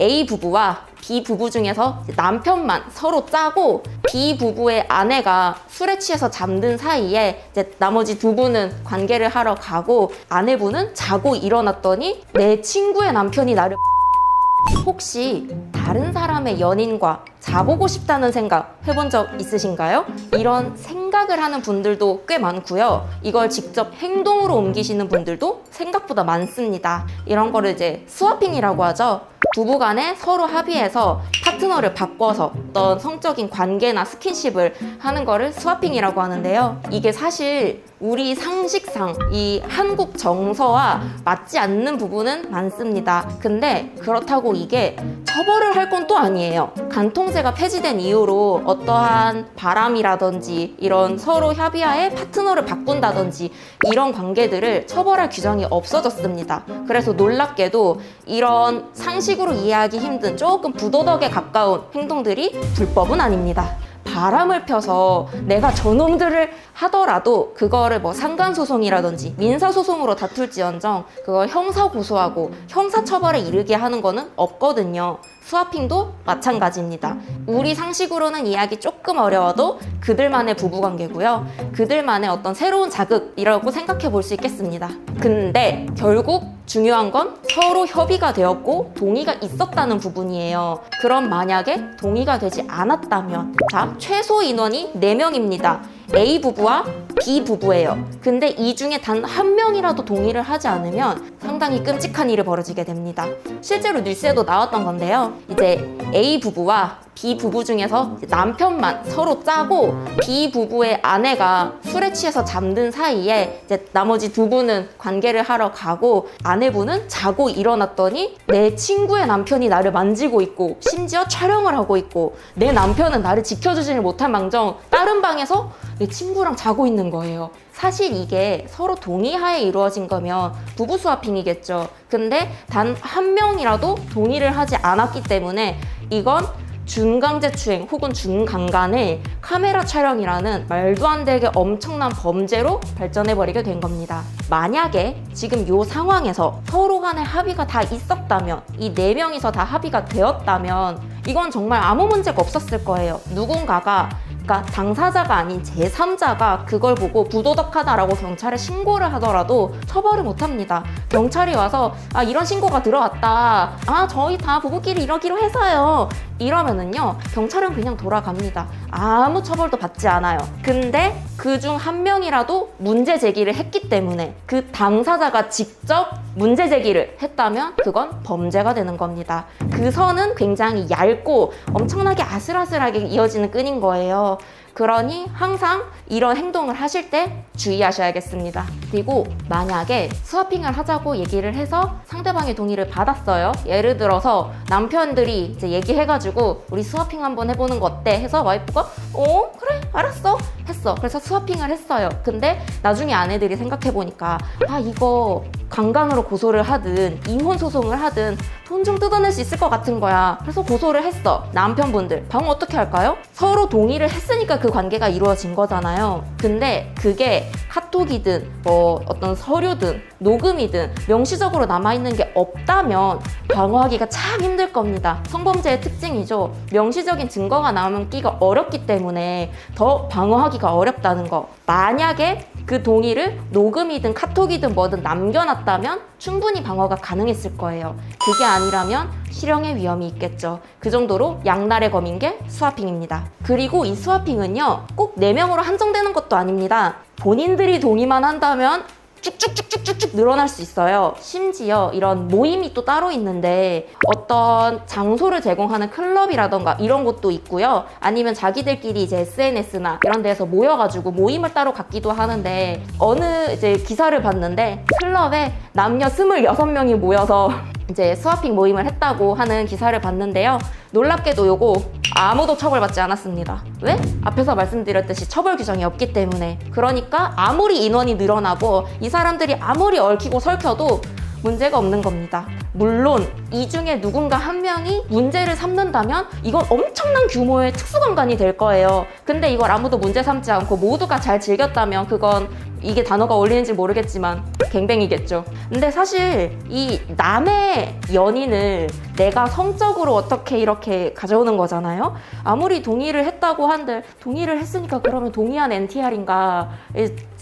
A 부부와 B 부부 중에서 남편만 서로 짜고 B 부부의 아내가 술에 취해서 잠든 사이에 이제 나머지 두 분은 관계를 하러 가고 아내분은 자고 일어났더니 내 친구의 남편이 나를 혹시 다른 사람의 연인과 자보고 싶다는 생각 해본 적 있으신가요? 이런 생각을 하는 분들도 꽤 많고요. 이걸 직접 행동으로 옮기시는 분들도 생각보다 많습니다. 이런 거를 이제 스와핑이라고 하죠. 부부간에 서로 합의해서 파트너를 바꿔서 어떤 성적인 관계나 스킨십을 하는 거를 스와핑이라고 하는데요. 이게 사실 우리 상식상 이 한국 정서와 맞지 않는 부분은 많습니다. 근데 그렇다고 이게 처벌을 할 건 또 아니에요. 간통죄가 폐지된 이후로 어떠한 바람이라든지 이런 서로 협의하에 파트너를 바꾼다든지 이런 관계들을 처벌할 규정이 없어졌습니다. 그래서 놀랍게도 이런 상식으로 이해하기 힘든 조금 부도덕에 가까운 행동들이 불법은 아닙니다. 바람을 펴서 내가 저놈들을 하더라도 그거를 뭐 상간소송이라든지 민사소송으로 다툴지언정 그걸 형사고소하고 형사처벌에 이르게 하는 거는 없거든요. 스와핑도 마찬가지입니다. 우리 상식으로는 이해하기 조금 어려워도 그들만의 부부관계고요. 그들만의 어떤 새로운 자극이라고 생각해 볼 수 있겠습니다. 근데 결국 중요한 건 서로 협의가 되었고 동의가 있었다는 부분이에요. 그럼 만약에 동의가 되지 않았다면 자, 최소 인원이 4명입니다. A 부부와 B 부부예요. 근데 이 중에 단 한 명이라도 동의를 하지 않으면 상당히 끔찍한 일이 벌어지게 됩니다. 실제로 뉴스에도 나왔던 건데요. 이제 A 부부와 B 부부 중에서 남편만 서로 짜고 B 부부의 아내가 술에 취해서 잠든 사이에 이제 나머지 두 분은 관계를 하러 가고 아내분은 자고 일어났더니 내 친구의 남편이 나를 만지고 있고 심지어 촬영을 하고 있고 내 남편은 나를 지켜주지를 못한 망정 다른 방에서 내 친구랑 자고 있는 거예요. 사실 이게 서로 동의하에 이루어진 거면 부부 스와핑이겠죠. 근데 단 한 명이라도 동의를 하지 않았기 때문에 이건 준강제추행 혹은 준강간의 카메라 촬영이라는 말도 안 되게 엄청난 범죄로 발전해버리게 된 겁니다. 만약에 지금 이 상황에서 서로 간에 합의가 다 있었다면 이 4명이서 다 합의가 되었다면 이건 정말 아무 문제가 없었을 거예요. 누군가가 그러니까 당사자가 아닌 제3자가 그걸 보고 부도덕하다라고 경찰에 신고를 하더라도 처벌을 못합니다. 경찰이 와서 이런 신고가 들어왔다. 저희 다 부부끼리 이러기로 해서요. 이러면은요 경찰은 그냥 돌아갑니다. 아무 처벌도 받지 않아요. 근데 그중 한 명이라도 문제 제기를 했기 때문에 그 당사자가 직접 문제 제기를 했다면 그건 범죄가 되는 겁니다. 그 선은 굉장히 얇고 엄청나게 아슬아슬하게 이어지는 끈인 거예요. 그러니 항상 이런 행동을 하실 때 주의하셔야겠습니다. 그리고 만약에 스와핑을 하자고 얘기를 해서 상대방의 동의를 받았어요. 예를 들어서 남편들이 이제 얘기해가지고 우리 스와핑 한번 해보는 거 어때? 해서 와이프가 그래 알았어 했어. 그래서 스와핑을 했어요. 근데 나중에 아내들이 생각해보니까 이거 강간으로 고소를 하든 이혼 소송을 하든 돈 좀 뜯어낼 수 있을 것 같은 거야. 그래서 고소를 했어. 남편분들 방금 어떻게 할까요? 서로 동의를 했으니까 그 관계가 이루어진 거잖아요. 근데 그게 카톡이든 뭐 어떤 서류든 녹음이든 명시적으로 남아있는 게 없다면 방어하기가 참 힘들 겁니다. 성범죄의 특징이죠. 명시적인 증거가 남기가 어렵기 때문에 더 방어하기가 어렵다는 거. 만약에 그 동의를 녹음이든 카톡이든 뭐든 남겨놨다면 충분히 방어가 가능했을 거예요. 그게 아니라면 실형의 위험이 있겠죠. 그 정도로 양날의 검인 게 스와핑입니다. 그리고 이 스와핑은요 꼭 4명으로 한정되는 것도 아닙니다. 본인들이 동의만 한다면 쭉쭉쭉쭉쭉 늘어날 수 있어요. 심지어 이런 모임이 또 따로 있는데 어떤 장소를 제공하는 클럽이라던가 이런 곳도 있고요. 아니면 자기들끼리 이제 SNS나 이런 데서 모여가지고 모임을 따로 갖기도 하는데 어느 이제 기사를 봤는데 클럽에 남녀 26명이 모여서 이제 스와핑 모임을 했다고 하는 기사를 봤는데요. 놀랍게도 요거 아무도 처벌받지 않았습니다. 왜? 앞에서 말씀드렸듯이 처벌 규정이 없기 때문에. 그러니까 아무리 인원이 늘어나고 이 사람들이 아무리 얽히고 설켜도 문제가 없는 겁니다. 물론 이 중에 누군가 한 명이 문제를 삼는다면 이건 엄청난 규모의 특수강간이 될 거예요. 근데 이걸 아무도 문제 삼지 않고 모두가 잘 즐겼다면 그건 이게 단어가 어울리는지 모르겠지만 갱뱅이겠죠. 근데 사실 이 남의 연인을 내가 성적으로 어떻게 이렇게 가져오는 거잖아요. 아무리 동의를 했다고 한들 동의를 했으니까 그러면 동의한 NTR인가?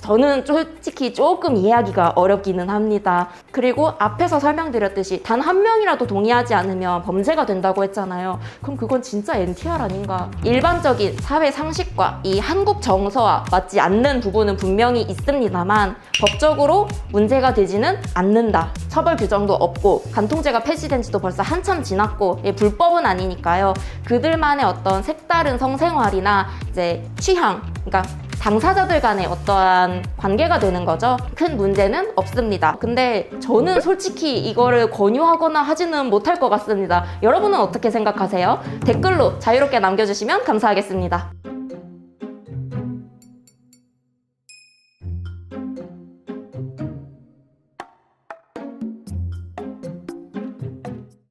저는 솔직히 조금 이해하기가 어렵기는 합니다. 그리고 앞에서 설명드렸듯이 단 한 명이라도 동의하지 않으면 범죄가 된다고 했잖아요. 그럼 그건 진짜 NTR 아닌가? 일반적인 사회 상식과 이 한국 정서와 맞지 않는 부분은 분명히 있습니다만 법적으로 문제가 되지는 않는다. 처벌 규정도 없고 간통죄가 폐지된 지도 벌써 한참 지났고 불법은 아니니까요. 그들만의 어떤 색다른 성생활이나 이제 취향, 그러니까 당사자들 간의 어떠한 관계가 되는 거죠. 큰 문제는 없습니다. 근데 저는 솔직히 이거를 권유하거나 하지는 못할 것 같습니다. 여러분은 어떻게 생각하세요? 댓글로 자유롭게 남겨주시면 감사하겠습니다.